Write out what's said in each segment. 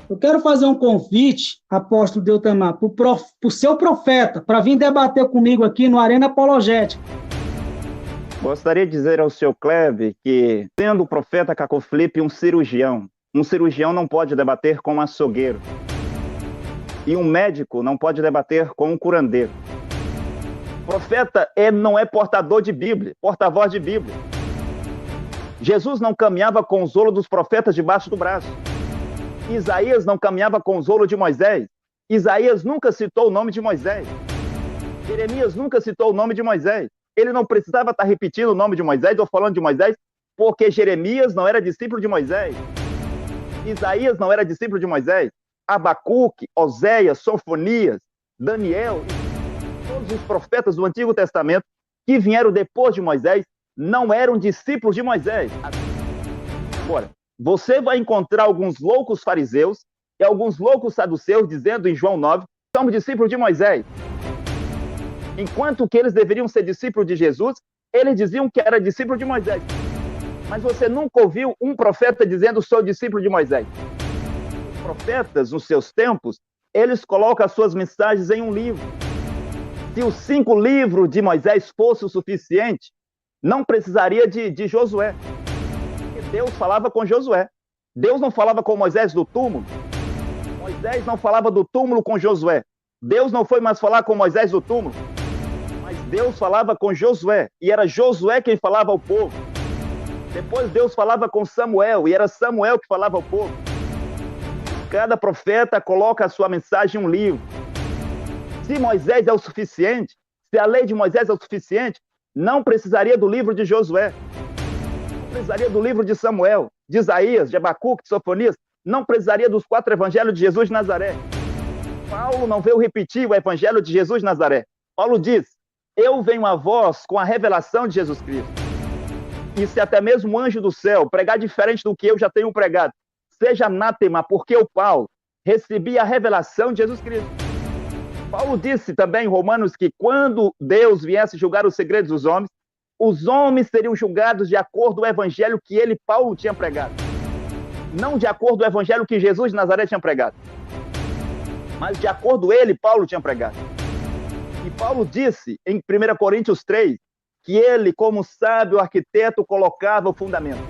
Eu quero fazer um convite, apóstolo Deutamar, para o seu profeta, para vir debater comigo aqui no Arena Apologética. Gostaria de dizer ao senhor Cleve que, sendo o profeta Cacó Felipe um cirurgião não pode debater com um açougueiro. E um médico não pode debater com um curandeiro. O profeta não é portador de Bíblia, porta-voz de Bíblia. Jesus não caminhava com o zolo dos profetas debaixo do braço. Isaías não caminhava com o zolo de Moisés. Isaías nunca citou o nome de Moisés. Jeremias nunca citou o nome de Moisés. Ele não precisava estar repetindo o nome de Moisés ou falando de Moisés, porque Jeremias não era discípulo de Moisés. Isaías não era discípulo de Moisés. Abacuque, Oséias, Sofonias, Daniel, todos os profetas do Antigo Testamento que vieram depois de Moisés não eram discípulos de Moisés. Agora, você vai encontrar alguns loucos fariseus e alguns loucos saduceus dizendo em João 9, somos discípulos de Moisés. Enquanto que eles deveriam ser discípulos de Jesus, eles diziam que era discípulo de Moisés. Mas você nunca ouviu um profeta dizendo sou discípulo de Moisés. Os profetas, nos seus tempos, eles colocam as suas mensagens em um livro. Se os 5 livros de Moisés fossem o suficiente, não precisaria de Josué. Porque Deus falava com Josué. Deus não falava com Moisés do túmulo. Moisés não falava do túmulo com Josué. Deus não foi mais falar com Moisés do túmulo. Mas Deus falava com Josué. E era Josué quem falava ao povo. Depois Deus falava com Samuel. E era Samuel que falava ao povo. Cada profeta coloca a sua mensagem em um livro. Se Moisés é o suficiente, se a lei de Moisés é o suficiente, não precisaria do livro de Josué. Não precisaria do livro de Samuel, de Isaías, de Abacuque, de Sofonias. Não precisaria dos 4 evangelhos de Jesus de Nazaré. Paulo não veio repetir o evangelho de Jesus de Nazaré. Paulo diz, eu venho a vós com a revelação de Jesus Cristo. E se até mesmo um anjo do céu pregar diferente do que eu já tenho pregado, seja anátema, porque eu, Paulo, recebi a revelação de Jesus Cristo. Paulo disse também em Romanos que quando Deus viesse julgar os segredos dos homens, os homens seriam julgados de acordo com o evangelho que ele, Paulo, tinha pregado. Não de acordo com o evangelho que Jesus de Nazaré tinha pregado, mas de acordo com ele, Paulo, tinha pregado. E Paulo disse em 1 Coríntios 3 que ele, como sábio arquiteto, colocava o fundamento.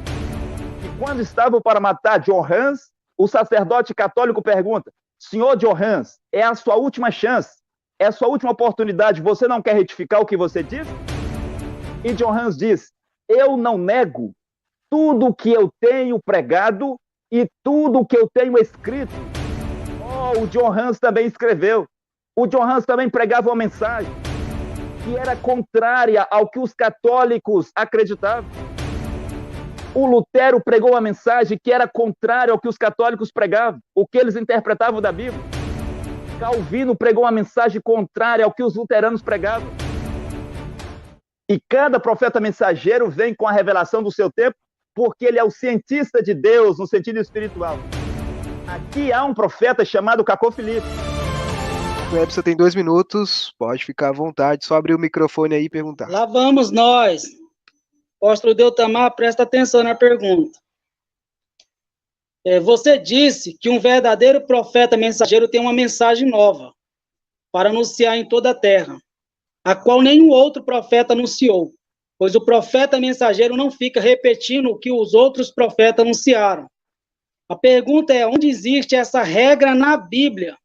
E quando estavam para matar John Hans, o sacerdote católico pergunta, senhor John Hans, é a sua última chance, é a sua última oportunidade, você não quer retificar o que você disse? E John Hans diz, eu não nego tudo o que eu tenho pregado e tudo o que eu tenho escrito. Oh, o John Hans também escreveu. O John Hans também pregava uma mensagem que era contrária ao que os católicos acreditavam. O Lutero pregou uma mensagem que era contrária ao que os católicos pregavam, o que eles interpretavam da Bíblia. Calvino pregou uma mensagem contrária ao que os luteranos pregavam. E cada profeta mensageiro vem com a revelação do seu tempo, porque ele é o cientista de Deus no sentido espiritual. Aqui há um profeta chamado Cacó Felipe. Cleber, você tem 2 minutos, pode ficar à vontade, só abrir o microfone aí e perguntar. Lá vamos nós. Apóstolo Deutamar, presta atenção na pergunta. Você disse que um verdadeiro profeta mensageiro tem uma mensagem nova para anunciar em toda a terra, a qual nenhum outro profeta anunciou, pois o profeta mensageiro não fica repetindo o que os outros profetas anunciaram. A pergunta é, onde existe essa regra na Bíblia?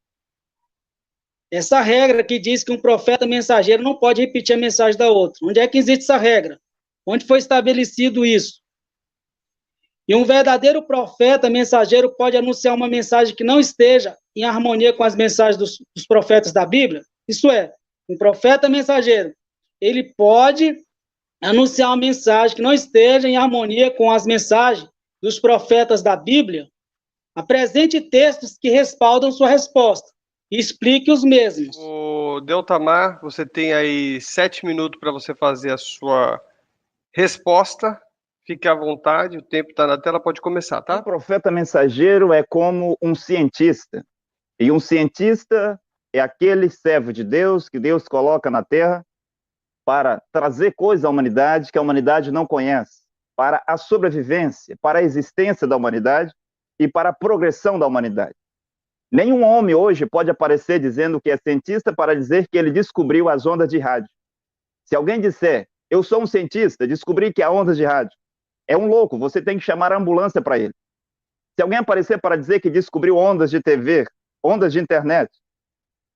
Essa regra que diz que um profeta mensageiro não pode repetir a mensagem da outra. Onde é que existe essa regra? Onde foi estabelecido isso? E um verdadeiro profeta mensageiro pode anunciar uma mensagem que não esteja em harmonia com as mensagens dos profetas da Bíblia? Isso é, um profeta mensageiro, ele pode anunciar uma mensagem que não esteja em harmonia com as mensagens dos profetas da Bíblia? Apresente textos que respaldam sua resposta e explique os mesmos. O Deutamar, você tem aí 7 minutos para você fazer a sua resposta. Fique à vontade, o tempo está na tela, pode começar, tá? O profeta mensageiro é como um cientista. E um cientista é aquele servo de Deus que Deus coloca na terra para trazer coisas à humanidade que a humanidade não conhece, para a sobrevivência, para a existência da humanidade e para a progressão da humanidade. Nenhum homem hoje pode aparecer dizendo que é cientista para dizer que ele descobriu as ondas de rádio. Se alguém disser, eu sou um cientista, descobri que há ondas de rádio, é um louco, você tem que chamar a ambulância para ele. Se alguém aparecer para dizer que descobriu ondas de TV, ondas de internet,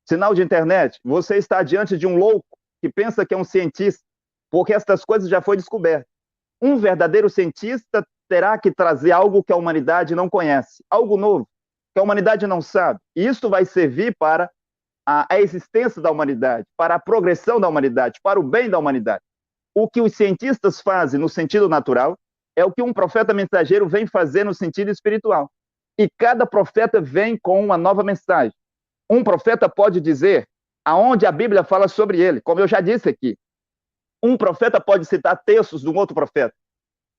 sinal de internet, você está diante de um louco que pensa que é um cientista, porque estas coisas já foram descobertas. Um verdadeiro cientista terá que trazer algo que a humanidade não conhece, algo novo, que a humanidade não sabe. E isso vai servir para a existência da humanidade, para a progressão da humanidade, para o bem da humanidade. O que os cientistas fazem no sentido natural é o que um profeta mensageiro vem fazer no sentido espiritual. E cada profeta vem com uma nova mensagem. Um profeta pode dizer aonde a Bíblia fala sobre ele, como eu já disse aqui. Um profeta pode citar textos de um outro profeta.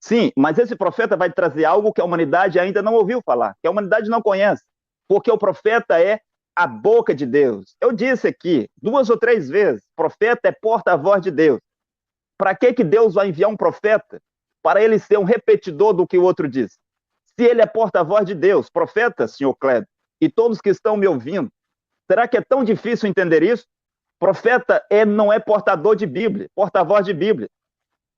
Sim, mas esse profeta vai trazer algo que a humanidade ainda não ouviu falar, que a humanidade não conhece, porque o profeta é a boca de Deus. Eu disse aqui 2 ou 3 vezes, profeta é porta-voz de Deus. Para que Deus vai enviar um profeta? Para ele ser um repetidor do que o outro diz. Se ele é porta-voz de Deus, profeta, senhor Kleber, e todos que estão me ouvindo, será que é tão difícil entender isso? Profeta não é portador de Bíblia, porta-voz de Bíblia.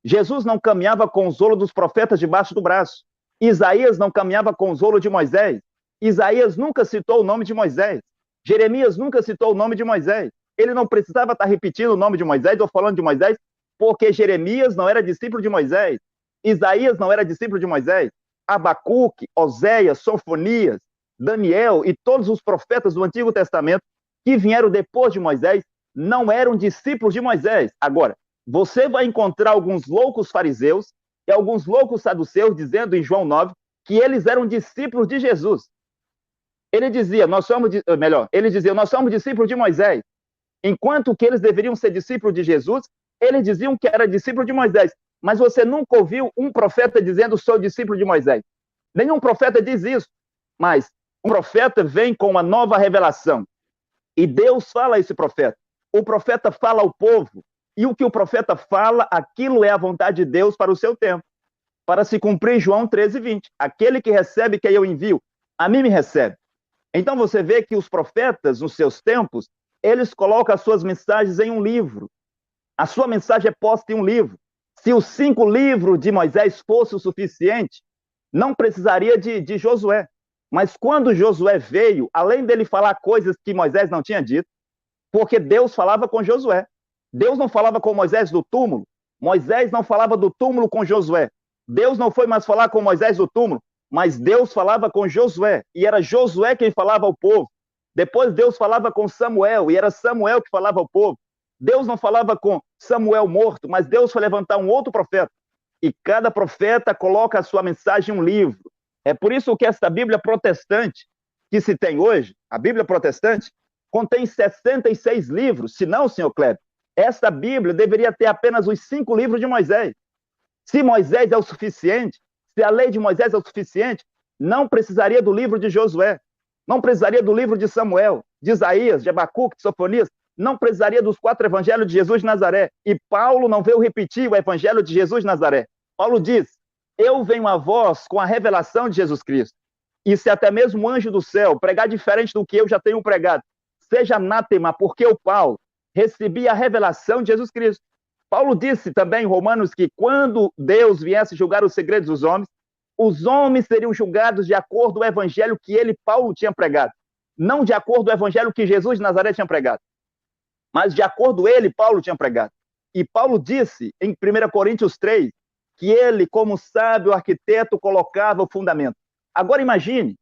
Jesus não caminhava com o zolo dos profetas debaixo do braço. Isaías não caminhava com o zolo de Moisés. Isaías nunca citou o nome de Moisés. Jeremias nunca citou o nome de Moisés. Ele não precisava estar repetindo o nome de Moisés ou falando de Moisés, porque Jeremias não era discípulo de Moisés. Isaías não era discípulo de Moisés. Abacuque, Oséias, Sofonias, Daniel e todos os profetas do Antigo Testamento que vieram depois de Moisés não eram discípulos de Moisés. Agora, você vai encontrar alguns loucos fariseus e alguns loucos saduceus dizendo em João 9 que eles eram discípulos de Jesus. Ele dizia, nós somos discípulos de Moisés. Enquanto que eles deveriam ser discípulos de Jesus, eles diziam que era discípulo de Moisés. Mas você nunca ouviu um profeta dizendo, sou discípulo de Moisés. Nenhum profeta diz isso. Mas um profeta vem com uma nova revelação. E Deus fala a esse profeta. O profeta fala ao povo. E o que o profeta fala, aquilo é a vontade de Deus para o seu tempo. Para se cumprir João 13:20. Aquele que recebe que eu envio, a mim me recebe. Então você vê que os profetas, nos seus tempos, eles colocam as suas mensagens em um livro. A sua mensagem é posta em um livro. Se os 5 livros de Moisés fossem o suficiente, não precisaria de Josué. Mas quando Josué veio, além dele falar coisas que Moisés não tinha dito, porque Deus falava com Josué. Deus não falava com Moisés do túmulo. Moisés não falava do túmulo com Josué. Deus não foi mais falar com Moisés do túmulo, mas Deus falava com Josué. E era Josué quem falava ao povo. Depois Deus falava com Samuel, e era Samuel que falava ao povo. Deus não falava com Samuel morto, mas Deus foi levantar um outro profeta. E cada profeta coloca a sua mensagem em um livro. É por isso que essa Bíblia protestante que se tem hoje, a Bíblia protestante, contém 66 livros. Se não, senhor Kleber, essa Bíblia deveria ter apenas os 5 livros de Moisés. Se Moisés é o suficiente, se a lei de Moisés é o suficiente, não precisaria do livro de Josué, não precisaria do livro de Samuel, de Isaías, de Abacuque, de Sofonias, não precisaria dos 4 evangelhos de Jesus de Nazaré. E Paulo não veio repetir o evangelho de Jesus de Nazaré. Paulo diz, eu venho a vós com a revelação de Jesus Cristo. E se até mesmo o anjo do céu pregar diferente do que eu já tenho pregado, seja anátema, porque eu, Paulo, recebi a revelação de Jesus Cristo. Paulo disse também em Romanos que quando Deus viesse julgar os segredos dos homens, os homens seriam julgados de acordo com o evangelho que ele, Paulo, tinha pregado. Não de acordo com o evangelho que Jesus de Nazaré tinha pregado, mas de acordo com ele, Paulo tinha pregado. E Paulo disse em 1 Coríntios 3 que ele, como sábio arquiteto, colocava o fundamento. Agora imagine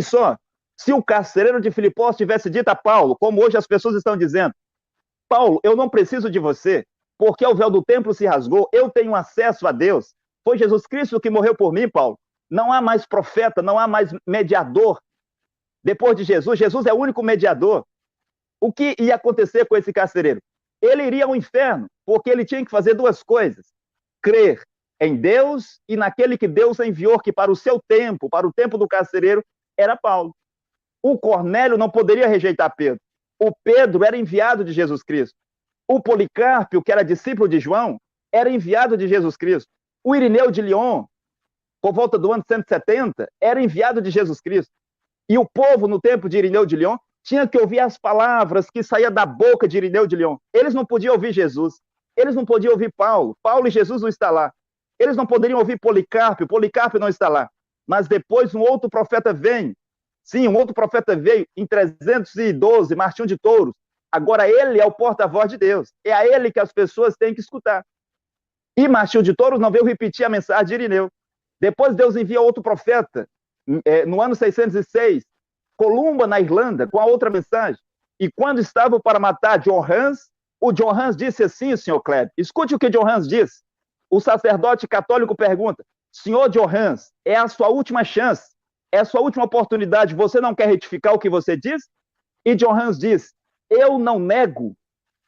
só, se o carcereiro de Filipós tivesse dito a Paulo, como hoje as pessoas estão dizendo, Paulo, eu não preciso de você, porque o véu do templo se rasgou, eu tenho acesso a Deus. Foi Jesus Cristo que morreu por mim, Paulo. Não há mais profeta, não há mais mediador. Depois de Jesus, Jesus é o único mediador. O que ia acontecer com esse carcereiro? Ele iria ao inferno, porque ele tinha que fazer 2 coisas. Crer em Deus e naquele que Deus enviou, que para o seu tempo, para o tempo do carcereiro, era Paulo. O Cornélio não poderia rejeitar Pedro. O Pedro era enviado de Jesus Cristo. O Policarpo, que era discípulo de João, era enviado de Jesus Cristo. O Irineu de Lyon, por volta do ano 170, era enviado de Jesus Cristo. E o povo, no tempo de Irineu de Lyon, tinha que ouvir as palavras que saíam da boca de Irineu de Lyon. Eles não podiam ouvir Jesus. Eles não podiam ouvir Paulo. Paulo e Jesus não estão lá. Eles não poderiam ouvir Policarpo. Policarpo não está lá. Mas depois um outro profeta vem. Sim, um outro profeta veio em 312, Martinho de Touros. Agora ele é o porta-voz de Deus. É a ele que as pessoas têm que escutar. E Martinho de Touros não veio repetir a mensagem de Irineu. Depois Deus envia outro profeta, no ano 606, Columba, na Irlanda, com a outra mensagem. E quando estavam para matar John Hans, o John Hans disse assim, senhor Kleber, escute o que John Hans diz. O sacerdote católico pergunta, senhor John Hans, é a sua última chance, é a sua última oportunidade, você não quer retificar o que você diz? E John Hans diz, eu não nego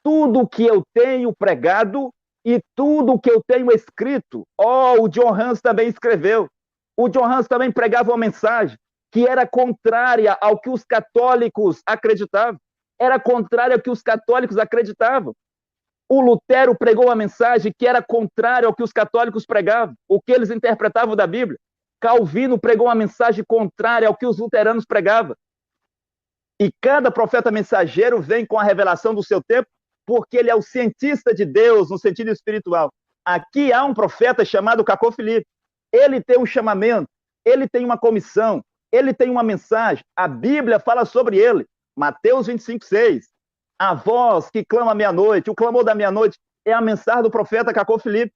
tudo o que eu tenho pregado e tudo o que eu tenho escrito. O John Hans também escreveu. O John Hans também pregava uma mensagem que era contrária ao que os católicos acreditavam. Era contrária ao que os católicos acreditavam. O Lutero pregou uma mensagem que era contrária ao que os católicos pregavam, o que eles interpretavam da Bíblia. Calvino pregou uma mensagem contrária ao que os luteranos pregavam. E cada profeta mensageiro vem com a revelação do seu tempo, porque ele é o cientista de Deus no sentido espiritual. Aqui há um profeta chamado Cacô Filipe. Ele tem um chamamento, ele tem uma comissão, ele tem uma mensagem. A Bíblia fala sobre ele. Mateus 25:6. A voz que clama à meia-noite, o clamor da meia-noite, é a mensagem do profeta Cacô Filipe.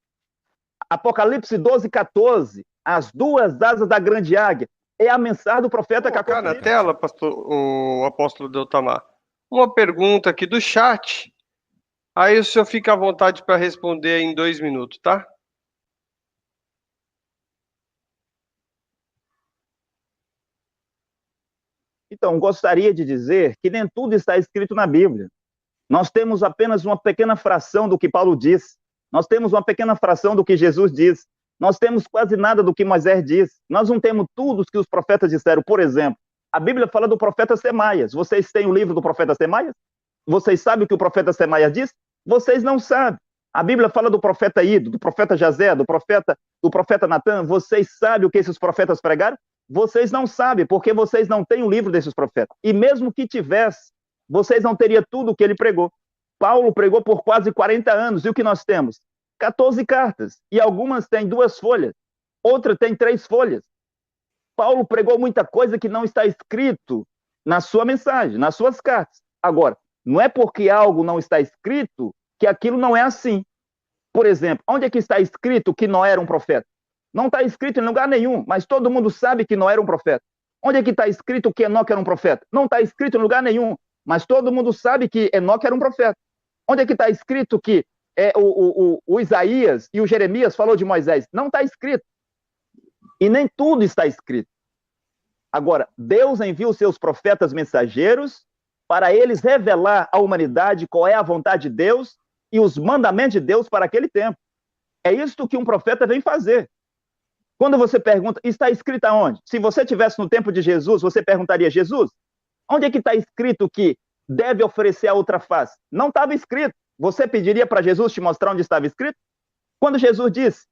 Apocalipse 12:14. As duas asas da grande águia, é a mensagem do profeta Cacô Filipe. Na tela, pastor, o apóstolo Deltamar. Uma pergunta aqui do chat. Aí o senhor fica à vontade para responder em 2 minutos, tá? Então, gostaria de dizer que nem tudo está escrito na Bíblia. Nós temos apenas uma pequena fração do que Paulo diz. Nós temos uma pequena fração do que Jesus diz. Nós temos quase nada do que Moisés diz. Nós não temos tudo o que os profetas disseram. Por exemplo, a Bíblia fala do profeta Semaias. Vocês têm o livro do profeta Semaias? Vocês sabem o que o profeta Semaias diz? Vocês não sabem. A Bíblia fala do profeta Ido, do profeta Jazé, do profeta Natan. Vocês sabem o que esses profetas pregaram? Vocês não sabem, porque vocês não têm o livro desses profetas. E mesmo que tivesse, vocês não teriam tudo o que ele pregou. Paulo pregou por quase 40 anos. E o que nós temos? 14 cartas. E algumas têm 2 folhas. Outra tem 3 folhas. Paulo pregou muita coisa que não está escrito na sua mensagem, nas suas cartas. Agora, não é porque algo não está escrito que aquilo não é assim. Por exemplo, onde é que está escrito que Noé era um profeta? Não está escrito em lugar nenhum, mas todo mundo sabe que Noé era um profeta. Onde é que está escrito que Enoque era um profeta? Não está escrito em lugar nenhum, mas todo mundo sabe que Enoque era um profeta. Onde é que está escrito que o Isaías e o Jeremias falou de Moisés? Não está escrito. E nem tudo está escrito. Agora, Deus envia os seus profetas mensageiros para eles revelar à humanidade qual é a vontade de Deus e os mandamentos de Deus para aquele tempo. É isto que um profeta vem fazer. Quando você pergunta, está escrito aonde? Se você estivesse no tempo de Jesus, você perguntaria, Jesus, onde é que está escrito que deve oferecer a outra face? Não estava escrito. Você pediria para Jesus te mostrar onde estava escrito? Quando Jesus disse,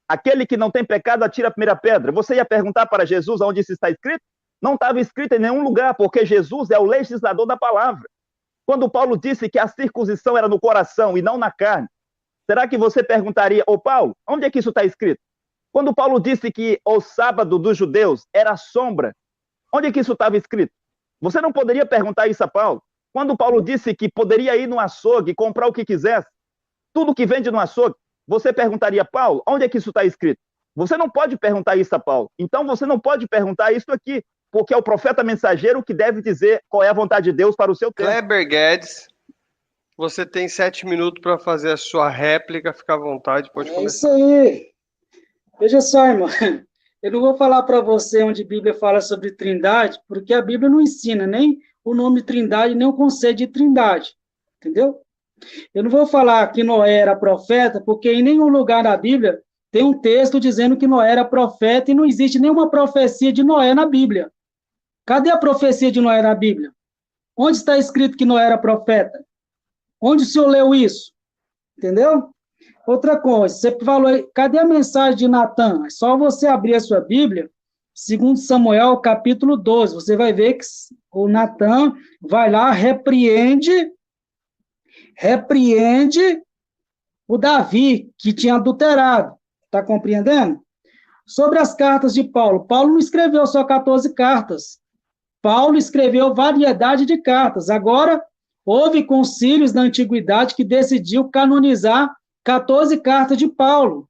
aquele que não tem pecado atira a primeira pedra, você ia perguntar para Jesus onde isso está escrito? Não estava escrito em nenhum lugar, porque Jesus é o legislador da palavra. Quando Paulo disse que a circuncisão era no coração e não na carne, será que você perguntaria, Paulo, onde é que isso está escrito? Quando Paulo disse que o sábado dos judeus era sombra, onde é que isso estava escrito? Você não poderia perguntar isso a Paulo. Quando Paulo disse que poderia ir no açougue e comprar o que quisesse, tudo que vende no açougue, você perguntaria, Paulo, onde é que isso está escrito? Você não pode perguntar isso a Paulo. Então você não pode perguntar isso aqui, porque é o profeta mensageiro que deve dizer qual é a vontade de Deus para o seu tempo. Kleber Guedes, você tem 7 minutos para fazer a sua réplica, fica à vontade, pode começar. É isso aí. Veja só, irmão, eu não vou falar para você onde a Bíblia fala sobre trindade, porque a Bíblia não ensina nem o nome trindade, nem o conceito de trindade, entendeu? Eu não vou falar que Noé era profeta, porque em nenhum lugar na Bíblia tem um texto dizendo que Noé era profeta e não existe nenhuma profecia de Noé na Bíblia. Cadê a profecia de Noé na Bíblia? Onde está escrito que Noé era profeta? Onde o senhor leu isso? Entendeu? Outra coisa, você falou aí, cadê a mensagem de Natan? É só você abrir a sua Bíblia Segundo Samuel, capítulo 12, você vai ver que o Natan vai lá, repreende o Davi, que tinha adulterado. Está compreendendo? Sobre as cartas de Paulo. Paulo não escreveu só 14 cartas. Paulo escreveu variedade de cartas. Agora, houve concílios na antiguidade que decidiu canonizar 14 cartas de Paulo,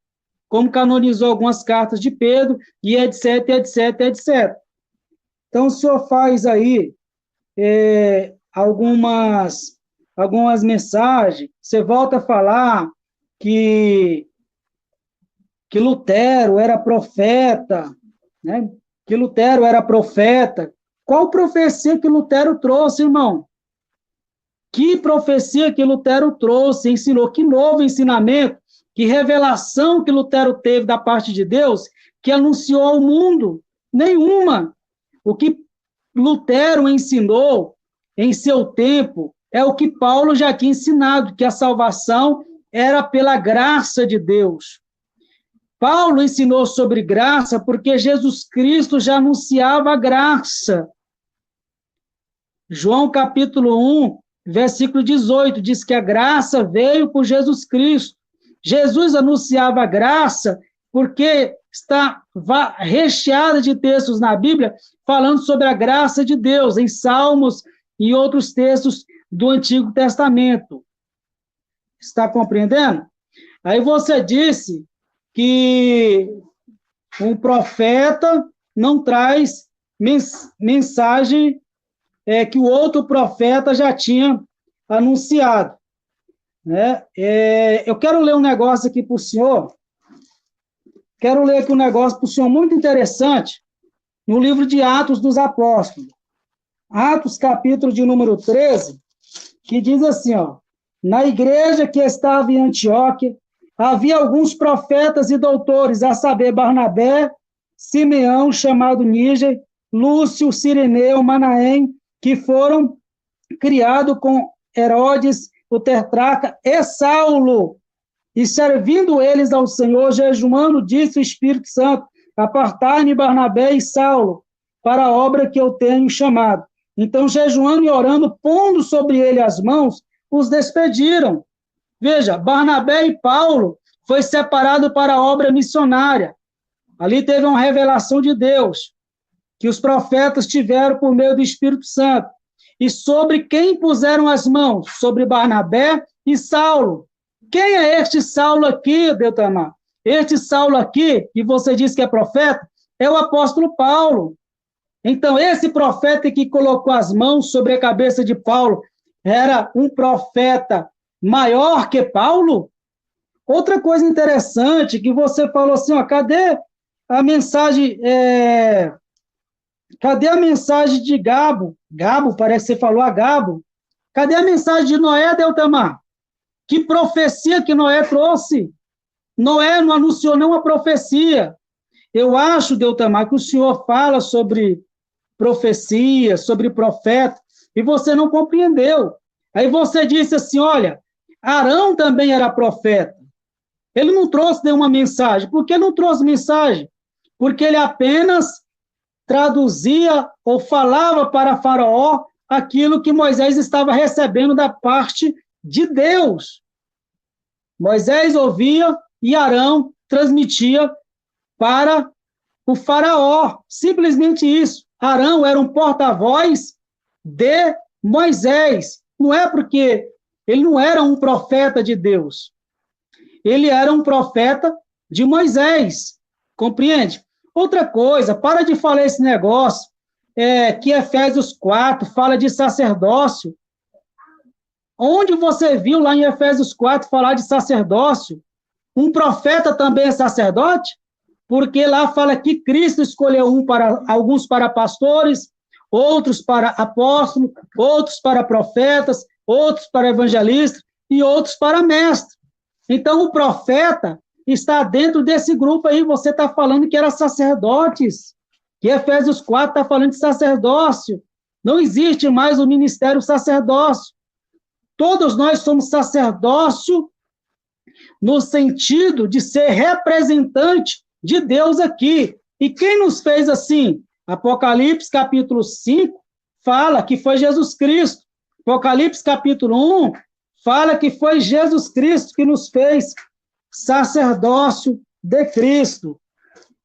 como canonizou algumas cartas de Pedro, e etc, etc, etc. Então, o senhor faz aí algumas mensagens, você volta a falar que Lutero era profeta, né? Que Lutero era profeta. Qual profecia que Lutero trouxe, irmão? Que profecia que Lutero trouxe, ensinou? Que novo ensinamento, que revelação que Lutero teve da parte de Deus, que anunciou ao mundo? Nenhuma. O que Lutero ensinou em seu tempo é o que Paulo já tinha ensinado, que a salvação era pela graça de Deus. Paulo ensinou sobre graça porque Jesus Cristo já anunciava a graça. João capítulo 1, versículo 18, diz que a graça veio por Jesus Cristo. Jesus anunciava a graça porque está recheada de textos na Bíblia falando sobre a graça de Deus, em Salmos e outros textos do Antigo Testamento. Está compreendendo? Aí você disse que um profeta não traz mensagem que o outro profeta já tinha anunciado, né? Eu quero ler um negócio aqui para o senhor, muito interessante, no livro de Atos dos Apóstolos, Atos, capítulo de número 13, que diz assim, ó, na igreja que estava em Antioquia, havia alguns profetas e doutores, a saber, Barnabé, Simeão, chamado Níger, Lúcio, Cireneu, Manaém, que foram criados com Herodes, o tetrarca, e Saulo, e servindo eles ao Senhor, jejuando, disse o Espírito Santo, apartai-me Barnabé e Saulo, para a obra que eu tenho chamado. Então, jejuando e orando, pondo sobre ele as mãos, os despediram. Veja, Barnabé e Paulo foi separado para a obra missionária. Ali teve uma revelação de Deus, que os profetas tiveram por meio do Espírito Santo. E sobre quem puseram as mãos? Sobre Barnabé e Saulo. Quem é este Saulo aqui, Deltamar? Este Saulo aqui, que você diz que é profeta, é o apóstolo Paulo. Então, esse profeta que colocou as mãos sobre a cabeça de Paulo era um profeta maior que Paulo? Outra coisa interessante que você falou assim, ó, cadê a mensagem de Gabo? Gabo, parece que você falou a Gabo. Cadê a mensagem de Noé, Deltamar? Que profecia que Noé trouxe? Noé não anunciou nenhuma profecia. Eu acho, Deltamar, que o senhor fala sobre profecia, sobre profeta, e você não compreendeu. Aí você disse assim, olha, Arão também era profeta. Ele não trouxe nenhuma mensagem. Por que não trouxe mensagem? Porque ele apenas traduzia ou falava para Faraó aquilo que Moisés estava recebendo da parte de Deus. Moisés ouvia e Arão transmitia para o Faraó. Simplesmente isso. Arão era um porta-voz de Moisés. Não é porque ele não era um profeta de Deus. Ele era um profeta de Moisés. Compreende? Outra coisa, para de falar esse negócio, que Efésios 4 fala de sacerdócio. Onde você viu lá em Efésios 4 falar de sacerdócio? Um profeta também é sacerdote? Porque lá fala que Cristo escolheu alguns para pastores, outros para apóstolos, outros para profetas, outros para evangelistas e outros para mestres. Então, o profeta está dentro desse grupo aí. Você está falando que era sacerdotes, que Efésios 4 está falando de sacerdócio. Não existe mais o ministério sacerdócio. Todos nós somos sacerdócio no sentido de ser representante de Deus aqui. E quem nos fez assim? Apocalipse capítulo 5 fala que foi Jesus Cristo. Apocalipse capítulo 1 fala que foi Jesus Cristo que nos fez sacerdócio de Cristo.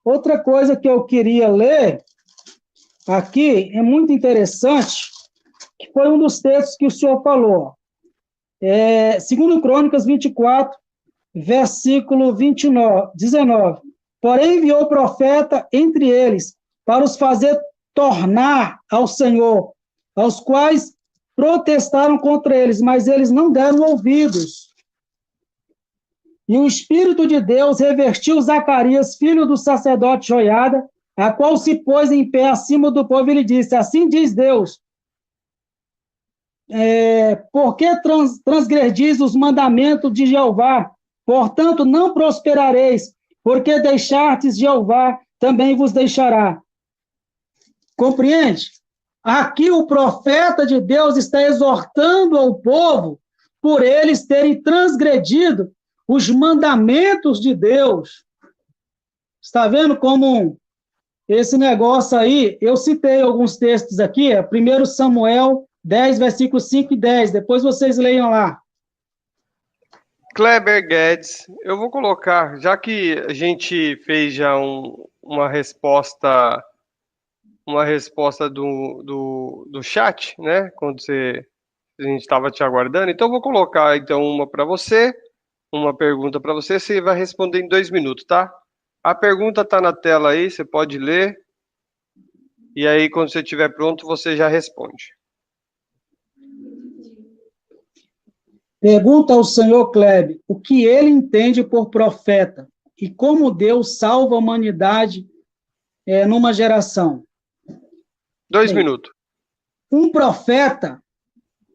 Outra coisa que eu queria ler aqui, é muito interessante, que foi um dos textos que o senhor falou. Segundo Crônicas 24, versículo 19. Porém enviou o profeta entre eles, para os fazer tornar ao Senhor, aos quais protestaram contra eles, mas eles não deram ouvidos. E o Espírito de Deus revestiu Zacarias, filho do sacerdote Joiada, a qual se pôs em pé acima do povo e lhe disse, assim diz Deus, por que transgredis os mandamentos de Jeová? Portanto, não prosperareis, porque deixastes Jeová, também vos deixará. Compreende? Aqui o profeta de Deus está exortando ao povo por eles terem transgredido os mandamentos de Deus. Está vendo como esse negócio aí? Eu citei alguns textos aqui, 1 Samuel 10, versículos 5 e 10. Depois vocês leiam lá. Kleber Guedes, eu vou colocar, já que a gente fez já uma resposta do chat, né? Quando a gente estava te aguardando, então eu vou colocar então uma para você, uma pergunta para você, você vai responder em 2 minutos, tá? A pergunta está na tela aí, você pode ler, e aí quando você estiver pronto, você já responde. Pergunta ao senhor Kleber o que ele entende por profeta e como Deus salva a humanidade numa geração. 2 minutos. Um profeta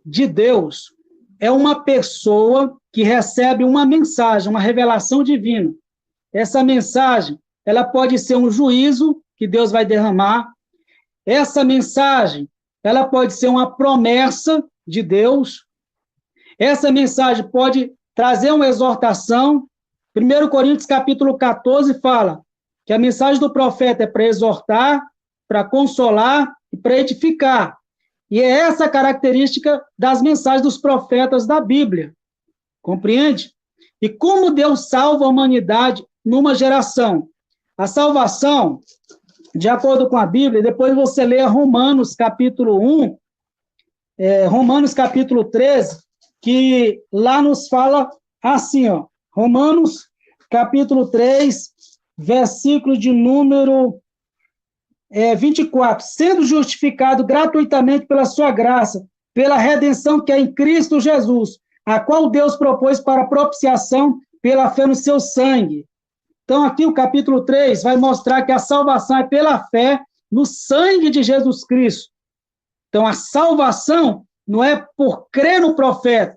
de Deus é uma pessoa que recebe uma mensagem, uma revelação divina. Essa mensagem, ela pode ser um juízo que Deus vai derramar. Essa mensagem, ela pode ser uma promessa de Deus. Essa mensagem pode trazer uma exortação. 1 Coríntios capítulo 14 fala que a mensagem do profeta é para exortar, para consolar e para edificar. E é essa a característica das mensagens dos profetas da Bíblia. Compreende? E como Deus salva a humanidade numa geração? A salvação, de acordo com a Bíblia, depois você lê Romanos capítulo 1, Romanos capítulo 13, que lá nos fala assim, ó, Romanos capítulo 3, versículo de número 24, sendo justificado gratuitamente pela sua graça, pela redenção que é em Cristo Jesus, a qual Deus propôs para propiciação pela fé no seu sangue. Então, aqui o capítulo 3 vai mostrar que a salvação é pela fé no sangue de Jesus Cristo. Então, a salvação não é por crer no profeta.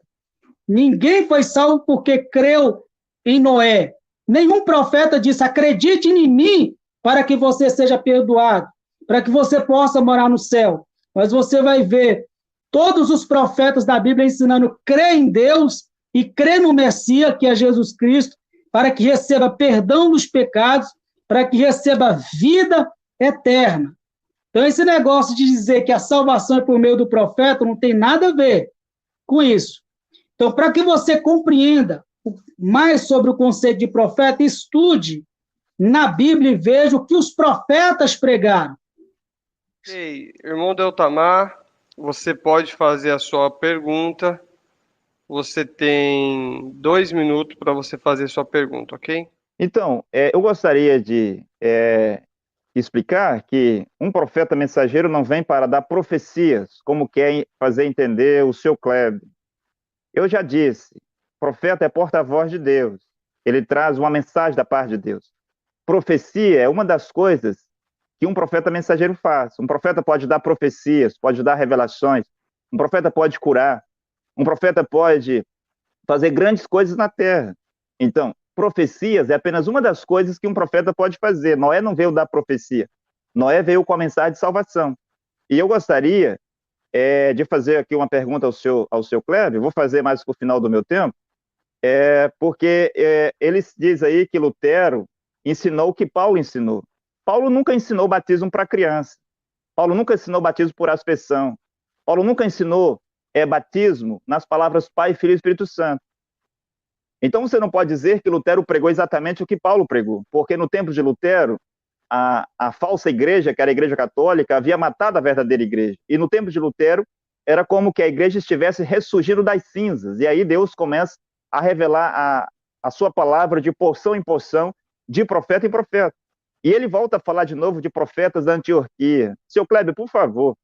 Ninguém foi salvo porque creu em Noé. Nenhum profeta disse, acredite em mim para que você seja perdoado, para que você possa morar no céu. Mas você vai ver todos os profetas da Bíblia ensinando crer em Deus e crer no Messias, que é Jesus Cristo, para que receba perdão dos pecados, para que receba vida eterna. Então, esse negócio de dizer que a salvação é por meio do profeta não tem nada a ver com isso. Então, para que você compreenda mais sobre o conceito de profeta, estude na Bíblia e veja o que os profetas pregaram. Ei, irmão Deltamar, você pode fazer a sua pergunta. Você tem 2 minutos para você fazer sua pergunta, ok? Então, eu gostaria de explicar que um profeta mensageiro não vem para dar profecias, como quer fazer entender o seu Kleber. Eu já disse, profeta é porta-voz de Deus. Ele traz uma mensagem da parte de Deus. Profecia é uma das coisas que um profeta mensageiro faz. Um profeta pode dar profecias, pode dar revelações. Um profeta pode curar. Um profeta pode fazer grandes coisas na terra. Então, profecias é apenas uma das coisas que um profeta pode fazer. Noé não veio dar profecia. Noé veio com a mensagem de salvação. E eu gostaria de fazer aqui uma pergunta ao seu Kleber, vou fazer mais para o final do meu tempo, porque ele diz aí que Lutero ensinou o que Paulo ensinou. Paulo nunca ensinou batismo para criança. Paulo nunca ensinou batismo por aspersão. Paulo nunca ensinou batismo nas palavras Pai, Filho e Espírito Santo. Então você não pode dizer que Lutero pregou exatamente o que Paulo pregou, porque no tempo de Lutero, a falsa igreja, que era a igreja católica, havia matado a verdadeira igreja. E no tempo de Lutero, era como que a igreja estivesse ressurgindo das cinzas. E aí Deus começa a revelar a sua palavra de porção em porção, de profeta em profeta. E ele volta a falar de novo de profetas da Antioquia. Seu Kleber, por favor,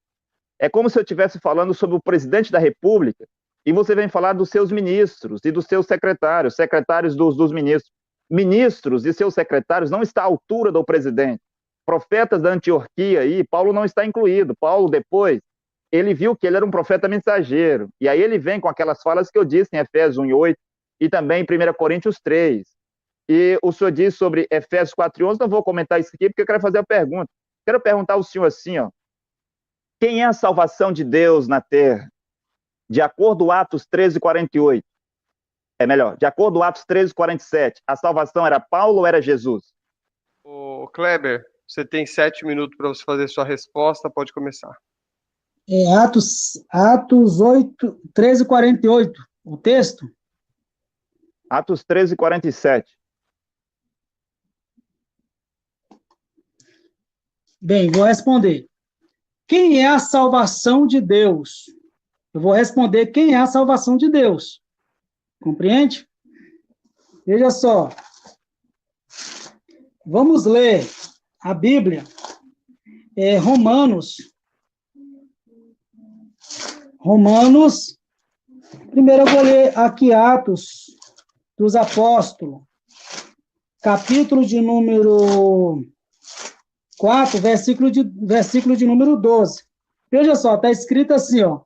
é como se eu estivesse falando sobre o presidente da República e você vem falar dos seus ministros e dos seus secretários, secretários dos ministros. Ministros e seus secretários não estão à altura do presidente. Profetas da Antioquia aí, Paulo não está incluído. Paulo, depois, ele viu que ele era um profeta mensageiro. E aí ele vem com aquelas falas que eu disse em Efésios 1:8 e também em 1 Coríntios 3. E o senhor diz sobre Efésios 4:11, não vou comentar isso aqui porque eu quero fazer a pergunta. Quero perguntar ao senhor assim, ó, quem é a salvação de Deus na terra? De acordo com Atos 13:48. É melhor, de acordo com Atos 13:47, a salvação era Paulo ou era Jesus? Ô, Kleber, você tem 7 minutos para você fazer sua resposta, pode começar. Atos 13:48, o texto? Atos 13:47. Bem, vou responder. Quem é a salvação de Deus? Eu vou responder quem é a salvação de Deus. Compreende? Veja só. Vamos ler a Bíblia. Romanos. Primeiro eu vou ler aqui Atos dos Apóstolos, capítulo de número 4, versículo de número 12. Veja só, está escrito assim, ó.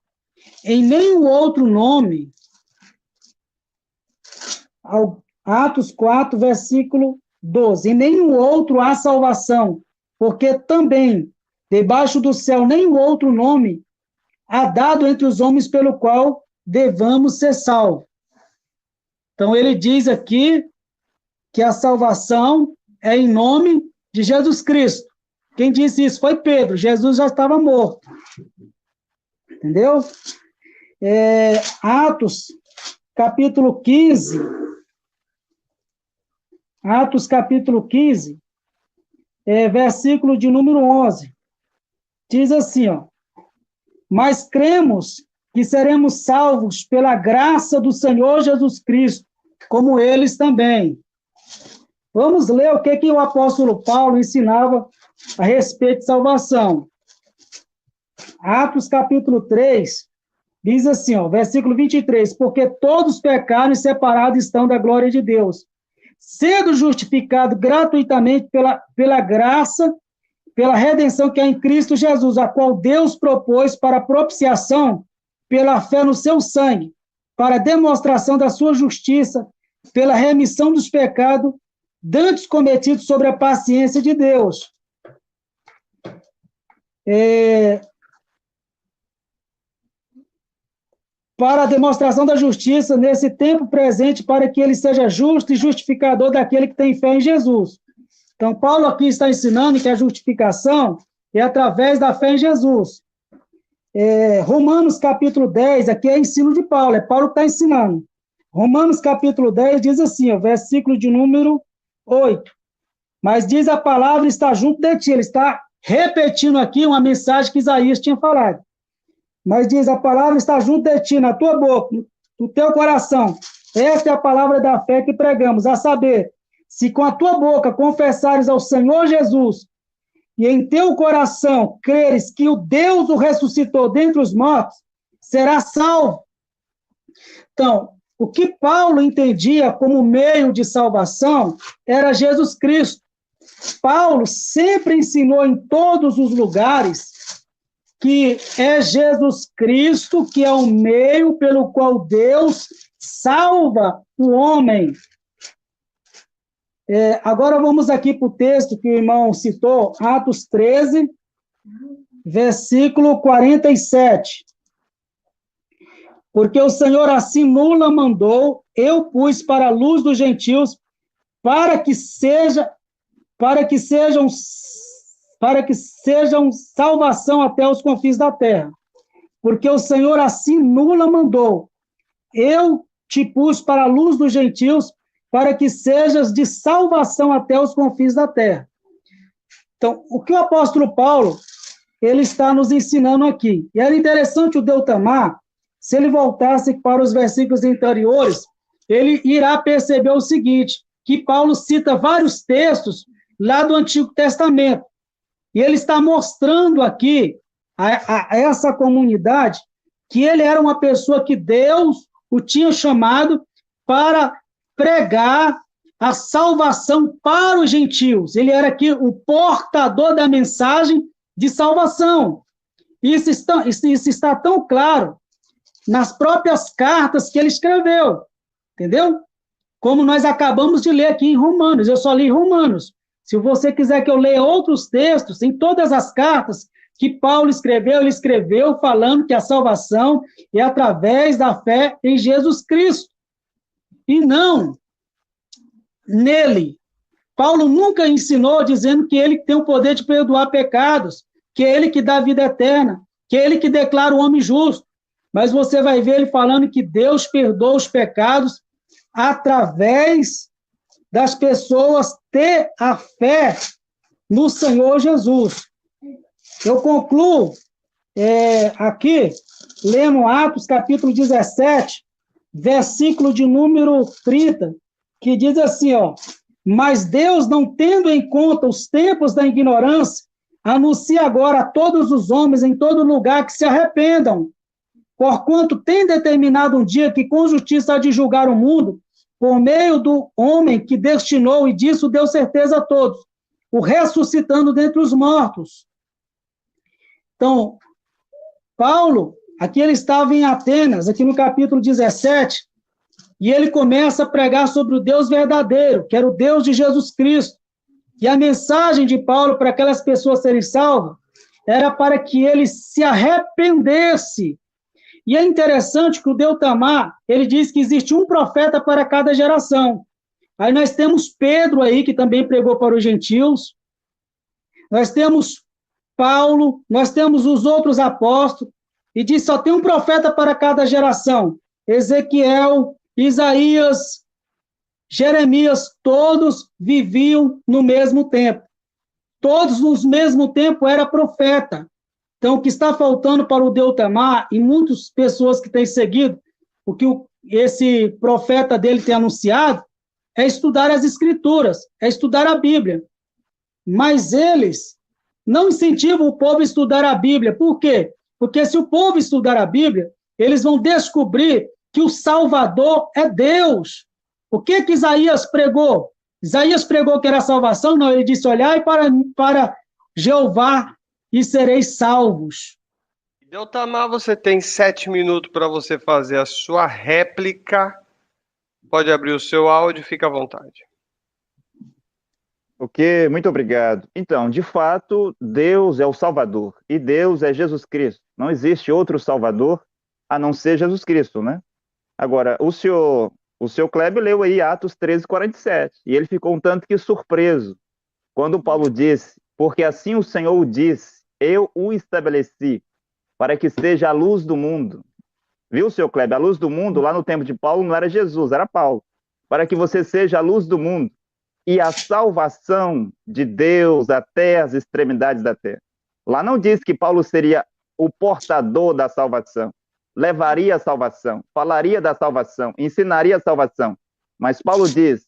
Em nenhum outro nome, Atos 4, versículo 12, em nenhum outro há salvação, porque também, debaixo do céu, nenhum outro nome há dado entre os homens pelo qual devamos ser salvos. Então, ele diz aqui que a salvação é em nome de Jesus Cristo. Quem disse isso foi Pedro. Jesus já estava morto. Entendeu? Atos, capítulo 15. Atos, capítulo 15, versículo de número 11. Diz assim, ó. Mas cremos que seremos salvos pela graça do Senhor Jesus Cristo, como eles também. Vamos ler o que o apóstolo Paulo ensinava a respeito de salvação. Atos capítulo 3, diz assim, ó, versículo 23, porque todos pecaram e separados estão da glória de Deus, sendo justificado gratuitamente pela graça, pela redenção que há em Cristo Jesus, a qual Deus propôs para propiciação pela fé no seu sangue, para demonstração da sua justiça, pela remissão dos pecados dantes cometidos sobre a paciência de Deus. Para a demonstração da justiça nesse tempo presente, para que ele seja justo e justificador daquele que tem fé em Jesus. Então, Paulo aqui está ensinando que a justificação é através da fé em Jesus. Romanos capítulo 10, aqui é ensino de Paulo, é Paulo que está ensinando. Romanos capítulo 10 diz assim, ó, versículo de número 8. Mas diz a palavra está junto de ti, ele está repetindo aqui uma mensagem que Isaías tinha falado. Mas diz, a palavra está junto de ti, na tua boca, no teu coração. Esta é a palavra da fé que pregamos, a saber, se com a tua boca confessares ao Senhor Jesus e em teu coração creres que o Deus o ressuscitou dentre os mortos, serás salvo. Então, o que Paulo entendia como meio de salvação era Jesus Cristo. Paulo sempre ensinou em todos os lugares que é Jesus Cristo que é o meio pelo qual Deus salva o homem. Agora vamos aqui para o texto que o irmão citou, Atos 13, versículo 47. Porque o Senhor assim nula mandou, eu pus para a luz dos gentios, para que sejam para que sejam salvação até os confins da terra. Porque o Senhor assim nula mandou. Eu te pus para a luz dos gentios, para que sejas de salvação até os confins da terra. Então, o que o apóstolo Paulo ele está nos ensinando aqui? E era interessante o Deutamar, se ele voltasse para os versículos anteriores, ele irá perceber o seguinte, que Paulo cita vários textos lá do Antigo Testamento. E ele está mostrando aqui a essa comunidade que ele era uma pessoa que Deus o tinha chamado para pregar a salvação para os gentios. Ele era aqui o portador da mensagem de salvação. Isso está tão claro nas próprias cartas que ele escreveu, entendeu? Como nós acabamos de ler aqui em Romanos, eu só li Romanos. Se você quiser que eu leia outros textos, em todas as cartas que Paulo escreveu, ele escreveu falando que a salvação é através da fé em Jesus Cristo. E não nele. Paulo nunca ensinou dizendo que ele tem o poder de perdoar pecados, que é ele que dá vida eterna, que é ele que declara o homem justo. Mas você vai ver ele falando que Deus perdoa os pecados através das pessoas ter a fé no Senhor Jesus. Eu concluo aqui, lendo Atos, capítulo 17, versículo de número 30, que diz assim, ó, mas Deus, não tendo em conta os tempos da ignorância, anuncia agora a todos os homens em todo lugar que se arrependam, porquanto tem determinado um dia que com justiça há de julgar o mundo, por meio do homem que destinou, e disso deu certeza a todos, o ressuscitando dentre os mortos. Então, Paulo, aqui ele estava em Atenas, aqui no capítulo 17, e ele começa a pregar sobre o Deus verdadeiro, que era o Deus de Jesus Cristo. E a mensagem de Paulo para aquelas pessoas serem salvas era para que ele se arrependesse. E é interessante que o Deutamar, ele diz que existe um profeta para cada geração. Aí nós temos Pedro aí, que também pregou para os gentios. Nós temos Paulo, nós temos os outros apóstolos, e diz só tem um profeta para cada geração. Ezequiel, Isaías, Jeremias, todos viviam no mesmo tempo. Todos no mesmo tempo era profeta. Então, o que está faltando para o Deutamar, e muitas pessoas que têm seguido o que esse profeta dele tem anunciado, é estudar as Escrituras, é estudar a Bíblia. Mas eles não incentivam o povo a estudar a Bíblia. Por quê? Porque se o povo estudar a Bíblia, eles vão descobrir que o Salvador é Deus. O que Isaías pregou? Isaías pregou que era salvação? Não, ele disse, olhai para Jeová e sereis salvos. Deutamar, você tem 7 minutos para você fazer a sua réplica. Pode abrir o seu áudio, fica à vontade. Ok, muito obrigado. Então, de fato, Deus é o Salvador e Deus é Jesus Cristo. Não existe outro Salvador a não ser Jesus Cristo, né? Agora, o senhor Kleber leu aí Atos 13:47 e ele ficou um tanto que surpreso quando Paulo disse, porque assim o Senhor o disse, eu o estabeleci para que seja a luz do mundo. Viu, senhor Kleber? A luz do mundo, lá no tempo de Paulo, não era Jesus, era Paulo. Para que você seja a luz do mundo e a salvação de Deus até as extremidades da terra. Lá não diz que Paulo seria o portador da salvação, levaria a salvação, falaria da salvação, ensinaria a salvação. Mas Paulo diz,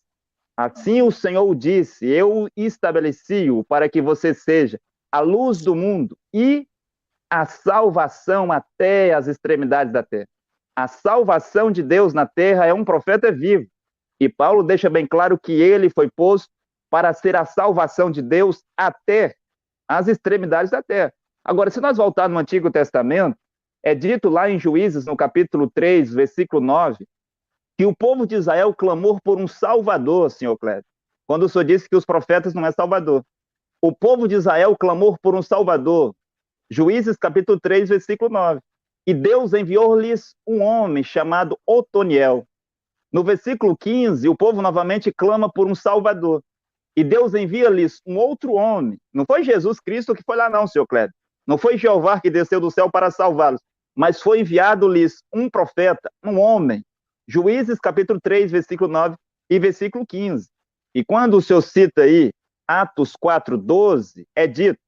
assim o Senhor o disse, eu estabeleci-o para que você seja a luz do mundo e a salvação até as extremidades da terra. A salvação de Deus na terra é um profeta vivo. E Paulo deixa bem claro que ele foi posto para ser a salvação de Deus até as extremidades da terra. Agora, se nós voltarmos no Antigo Testamento, é dito lá em Juízes, no capítulo 3, versículo 9, que o povo de Israel clamou por um salvador, senhor Cléber. Quando o senhor disse que os profetas não é salvador. O povo de Israel clamou por um salvador. Juízes, capítulo 3, versículo 9. E Deus enviou-lhes um homem chamado Otoniel. No versículo 15, o povo novamente clama por um salvador. e Deus envia-lhes um outro homem. Não foi Jesus Cristo que foi lá não, senhor Kleber. Não foi Jeová que desceu do céu para salvá-los, mas foi enviado-lhes um profeta, um homem. Juízes capítulo 3, versículo 9 e versículo 15. E quando o senhor cita aí Atos 4:12, é dito,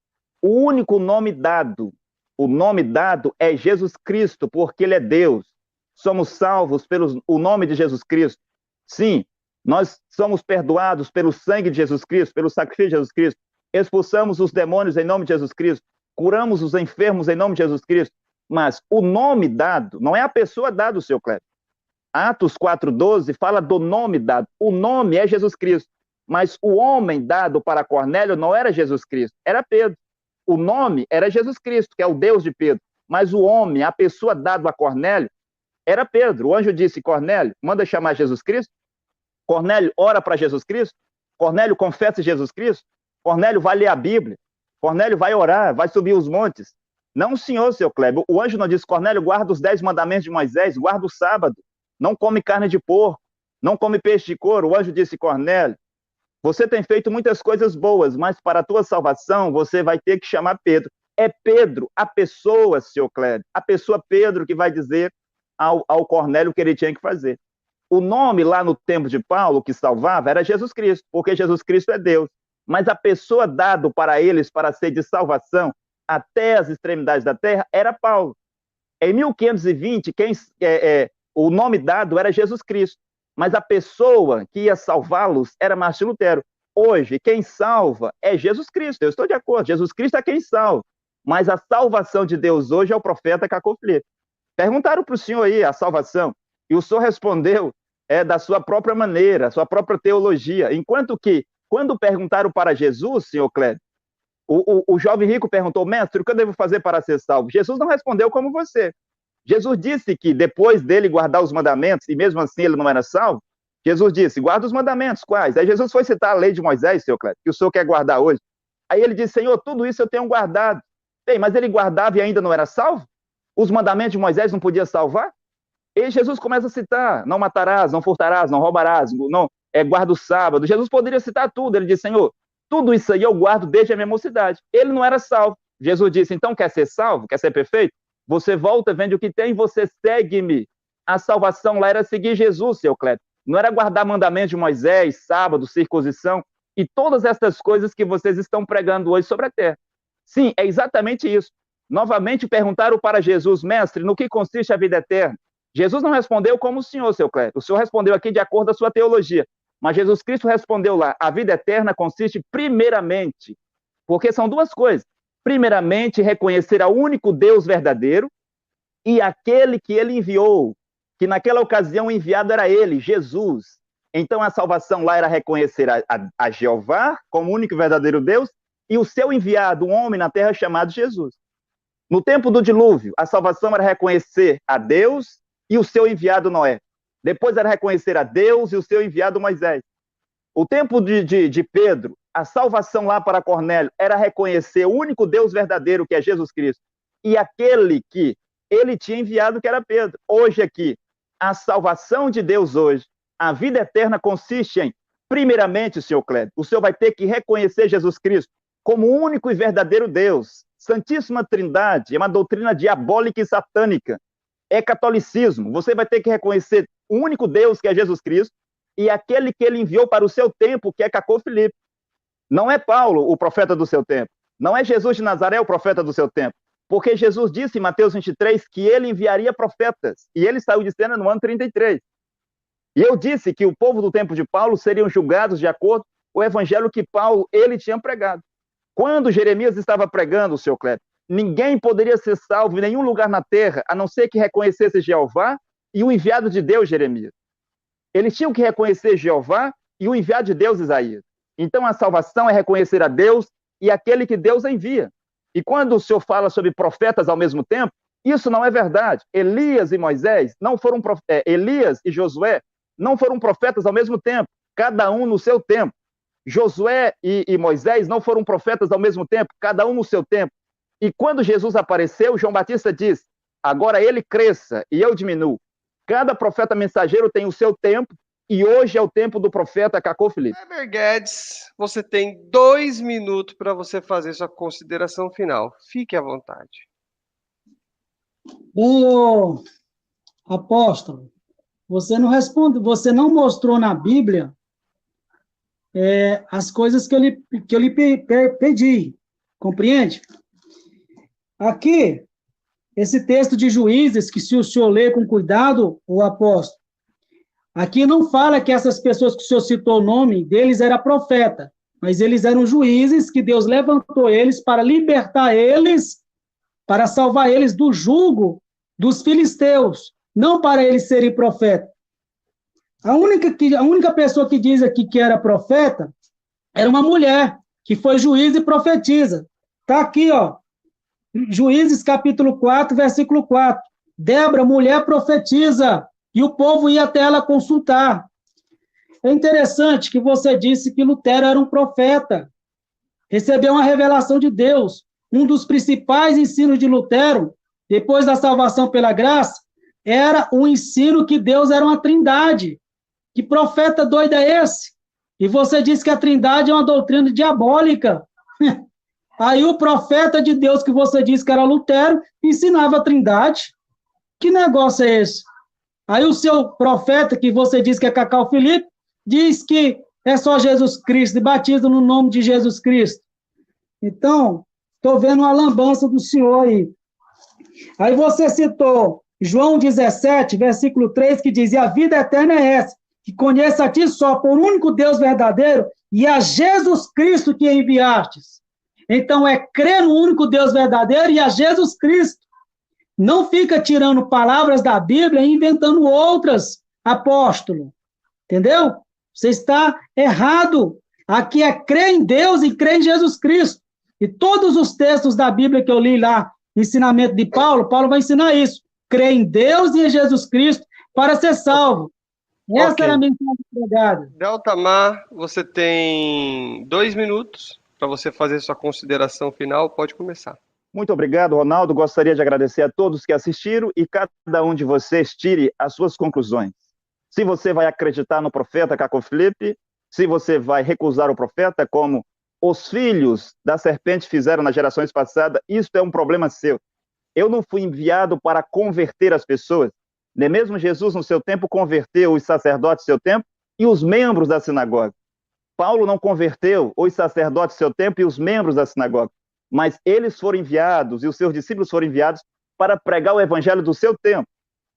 o único nome dado, o nome dado é Jesus Cristo, porque ele é Deus. Somos salvos pelo o nome de Jesus Cristo. Sim, nós somos perdoados pelo sangue de Jesus Cristo, pelo sacrifício de Jesus Cristo. Expulsamos os demônios em nome de Jesus Cristo. Curamos os enfermos em nome de Jesus Cristo. Mas o nome dado, não é a pessoa dada, senhor Kleber. Atos 4:12 fala do nome dado. O nome é Jesus Cristo. Mas o homem dado para Cornélio não era Jesus Cristo, era Pedro. O nome era Jesus Cristo, que é o Deus de Pedro. Mas o homem, a pessoa dado a Cornélio, era Pedro. O anjo disse, Cornélio, manda chamar Jesus Cristo. Cornélio ora para Jesus Cristo. Cornélio confessa Jesus Cristo. Cornélio vai ler a Bíblia. Cornélio vai orar, vai subir os montes. Não, senhor, seu Kleber. O anjo não disse, Cornélio, guarda os 10 mandamentos de Moisés, guarda o sábado. Não come carne de porco, não come peixe de couro. O anjo disse, Cornélio, você tem feito muitas coisas boas, mas para a tua salvação, você vai ter que chamar Pedro. É Pedro, a pessoa, senhor Kleber, a pessoa Pedro que vai dizer ao Cornélio o que ele tinha que fazer. O nome lá no tempo de Paulo que salvava era Jesus Cristo, porque Jesus Cristo é Deus. Mas a pessoa dada para eles para ser de salvação até as extremidades da terra era Paulo. Em 1520, o nome dado era Jesus Cristo. Mas a pessoa que ia salvá-los era Martinho Lutero. Hoje, quem salva é Jesus Cristo. Eu estou de acordo, Jesus Cristo é quem salva. Mas a salvação de Deus hoje é o profeta Cacô Filipe. Perguntaram para o senhor aí a salvação, e o senhor respondeu da sua própria maneira, sua própria teologia. Enquanto que, quando perguntaram para Jesus, senhor Kleber, o jovem rico perguntou, mestre, o que eu devo fazer para ser salvo? Jesus não respondeu como você. Jesus disse que depois dele guardar os mandamentos, e mesmo assim ele não era salvo, Jesus disse, guarda os mandamentos, quais? Aí Jesus foi citar a lei de Moisés, senhor Cléber, que o senhor quer guardar hoje. Aí ele disse, Senhor, tudo isso eu tenho guardado. Bem, mas ele guardava e ainda não era salvo? Os mandamentos de Moisés não podiam salvar? E Jesus começa a citar, não matarás, não furtarás, não roubarás, não guarda o sábado. Jesus poderia citar tudo, ele disse, Senhor, tudo isso aí eu guardo desde a minha mocidade. Ele não era salvo. Jesus disse, então quer ser salvo? Quer ser perfeito? Você volta, vende o que tem, você segue-me. A salvação lá era seguir Jesus, seu Cléber. Não era guardar mandamentos de Moisés, sábado, circuncisão, e todas essas coisas que vocês estão pregando hoje sobre a terra. Sim, é exatamente isso. Novamente perguntaram para Jesus, mestre, no que consiste a vida eterna? Jesus não respondeu como o senhor, seu Cléber. O senhor respondeu aqui de acordo com a sua teologia. Mas Jesus Cristo respondeu lá, a vida eterna consiste primeiramente, porque são duas coisas. Primeiramente, reconhecer ao único Deus verdadeiro e aquele que ele enviou, que naquela ocasião o enviado era ele, Jesus. Então a salvação lá era reconhecer a Jeová como único e verdadeiro Deus e o seu enviado, um homem na terra chamado Jesus. No tempo do dilúvio, a salvação era reconhecer a Deus e o seu enviado Noé. Depois era reconhecer a Deus e o seu enviado Moisés. O tempo de Pedro, a salvação lá para Cornélio era reconhecer o único Deus verdadeiro, que é Jesus Cristo, e aquele que ele tinha enviado, que era Pedro. Hoje aqui, a salvação de Deus hoje, a vida eterna consiste em, primeiramente, senhor Cléber, o senhor vai ter que reconhecer Jesus Cristo como o único e verdadeiro Deus. Santíssima Trindade é uma doutrina diabólica e satânica. É catolicismo. Você vai ter que reconhecer o único Deus, que é Jesus Cristo, e aquele que ele enviou para o seu tempo, que é Cacô Filipe. Não é Paulo, o profeta do seu tempo. Não é Jesus de Nazaré, o profeta do seu tempo. Porque Jesus disse em Mateus 23 que ele enviaria profetas. E ele saiu de cena no ano 33. E eu disse que o povo do tempo de Paulo seriam julgados de acordo com o evangelho que Paulo, ele tinha pregado. Quando Jeremias estava pregando, seu Cléber, ninguém poderia ser salvo em nenhum lugar na terra, a não ser que reconhecesse Jeová e o enviado de Deus, Jeremias. Eles tinham que reconhecer Jeová e o enviado de Deus, Isaías. Então a salvação é reconhecer a Deus e aquele que Deus envia. E quando o senhor fala sobre profetas ao mesmo tempo, isso não é verdade. Elias e Moisés não foram Elias e Josué não foram profetas ao mesmo tempo, cada um no seu tempo. Josué e Moisés não foram profetas ao mesmo tempo, cada um no seu tempo. E quando Jesus apareceu, João Batista diz, agora ele cresça e eu diminuo. Cada profeta mensageiro tem o seu tempo, e hoje é o tempo do profeta Cacô Felipe. Kleber Guedes, você tem 2 minutos para você fazer sua consideração final. Fique à vontade. Bem, ô, apóstolo, você não responde, você não mostrou na Bíblia as coisas que eu lhe pedi, compreende? Aqui, esse texto de Juízes, que se o senhor ler com cuidado, o apóstolo, aqui não fala que essas pessoas que o senhor citou o nome deles era profeta, mas eles eram juízes que Deus levantou eles para libertar eles, para salvar eles do jugo dos filisteus, não para eles serem profetas. A única pessoa que diz aqui que era profeta era uma mulher, que foi juiz e profetiza. Está aqui, ó, Juízes capítulo 4, versículo 4. Débora, mulher, profetiza, e o povo ia até ela consultar. É interessante que você disse que Lutero era um profeta, recebeu uma revelação de Deus. Um dos principais ensinos de Lutero, depois da salvação pela graça, era o ensino que Deus era uma trindade. Que profeta doido é esse? E você disse que a trindade é uma doutrina diabólica. Aí o profeta de Deus que você disse que era Lutero, ensinava a trindade. Que negócio é esse? Aí o seu profeta, que você disse que é Cacau Felipe, diz que é só Jesus Cristo, e batiza no nome de Jesus Cristo. Então, estou vendo uma lambança do senhor aí. Aí você citou João 17, versículo 3, que diz, e a vida eterna é essa, que conheça a ti só, por único Deus verdadeiro, e a Jesus Cristo que enviastes. Então, é crer no único Deus verdadeiro e a Jesus Cristo. Não fica tirando palavras da Bíblia e inventando outras, apóstolo. Entendeu? Você está errado. Aqui é crer em Deus e crer em Jesus Cristo. E todos os textos da Bíblia que eu li lá, ensinamento de Paulo, Paulo vai ensinar isso. Crer em Deus e em Jesus Cristo para ser salvo. Essa era a mensagem pregada. Deltamar, você tem 2 minutos para você fazer sua consideração final. Pode começar. Muito obrigado, Ronaldo. Gostaria de agradecer a todos que assistiram e cada um de vocês tire as suas conclusões. Se você vai acreditar no profeta Cacô Felipe, se você vai recusar o profeta, como os filhos da serpente fizeram nas gerações passadas, isso é um problema seu. Eu não fui enviado para converter as pessoas. Nem mesmo Jesus, no seu tempo, converteu os sacerdotes do seu tempo e os membros da sinagoga. Paulo não converteu os sacerdotes do seu tempo e os membros da sinagoga, mas eles foram enviados e os seus discípulos foram enviados para pregar o evangelho do seu tempo.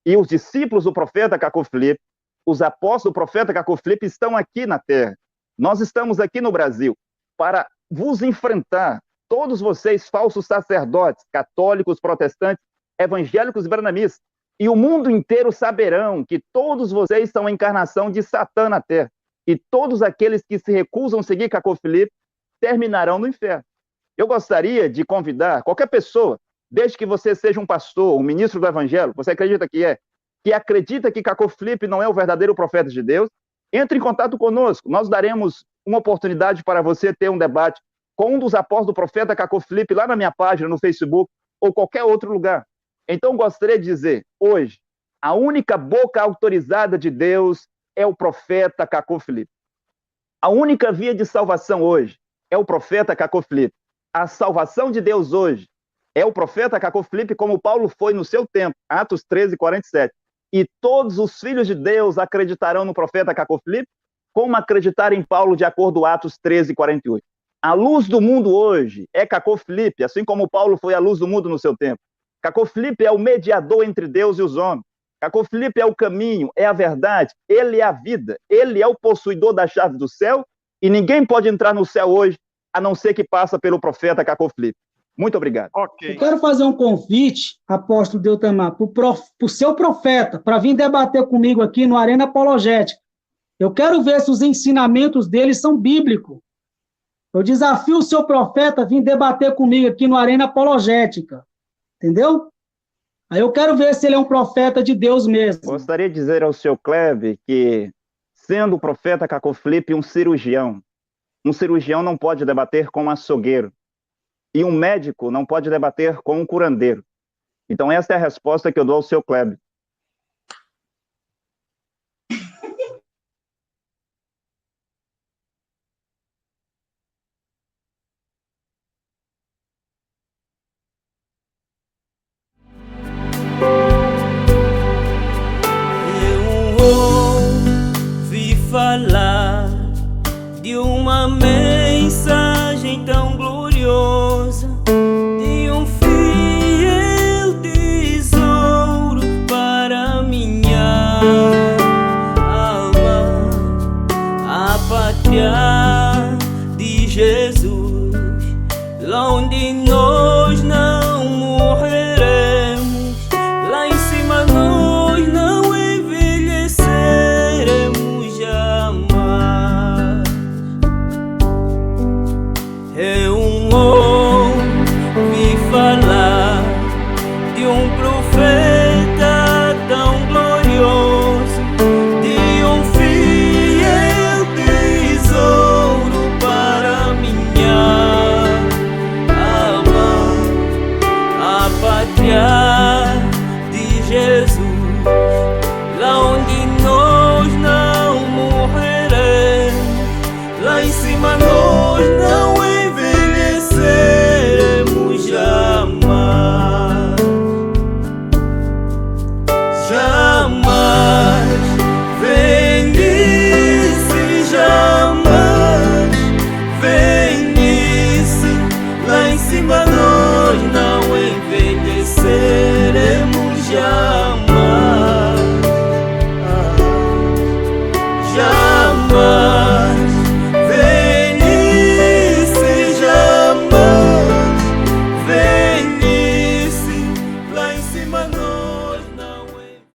E os discípulos do profeta Cacô Felipe, os apóstolos do profeta Cacô Felipe estão aqui na terra. Nós estamos aqui no Brasil para vos enfrentar, todos vocês falsos sacerdotes, católicos, protestantes, evangélicos e branamistas. E o mundo inteiro saberão que todos vocês são a encarnação de Satã na terra. E todos aqueles que se recusam a seguir Cacô Felipe terminarão no inferno. Eu gostaria de convidar qualquer pessoa, desde que você seja um pastor, um ministro do evangelho, você acredita que acredita que Cacô Felipe não é o verdadeiro profeta de Deus, entre em contato conosco. Nós daremos uma oportunidade para você ter um debate com um dos apóstolos do profeta Cacô Felipe lá na minha página, no Facebook, ou qualquer outro lugar. Então, gostaria de dizer, hoje, a única boca autorizada de Deus é o profeta Cacô Felipe. A única via de salvação hoje é o profeta Cacô Felipe. A salvação de Deus hoje é o profeta Cacô Felipe, como Paulo foi no seu tempo, Atos 13, 47. E todos os filhos de Deus acreditarão no profeta Cacô Felipe, como acreditar em Paulo, de acordo com Atos 13, 48. A luz do mundo hoje é Cacô Felipe, assim como Paulo foi a luz do mundo no seu tempo. Cacô Felipe é o mediador entre Deus e os homens. Cacô Felipe é o caminho, é a verdade, ele é a vida, ele é o possuidor da chave do céu, e ninguém pode entrar no céu hoje, a não ser que passa pelo profeta Cacô Felipe. Muito obrigado. Ok. Eu quero fazer um convite, apóstolo Deltamar, para o seu profeta, para vir debater comigo aqui no Arena Apologética. Eu quero ver se os ensinamentos dele são bíblicos. Eu desafio o seu profeta a vir debater comigo aqui no Arena Apologética. Entendeu? Aí eu quero ver se ele é um profeta de Deus mesmo. Gostaria de dizer ao seu Kleber que, sendo o profeta Cacô Felipe um cirurgião não pode debater com um açougueiro. E um médico não pode debater com um curandeiro. Então, essa é a resposta que eu dou ao seu Kleber.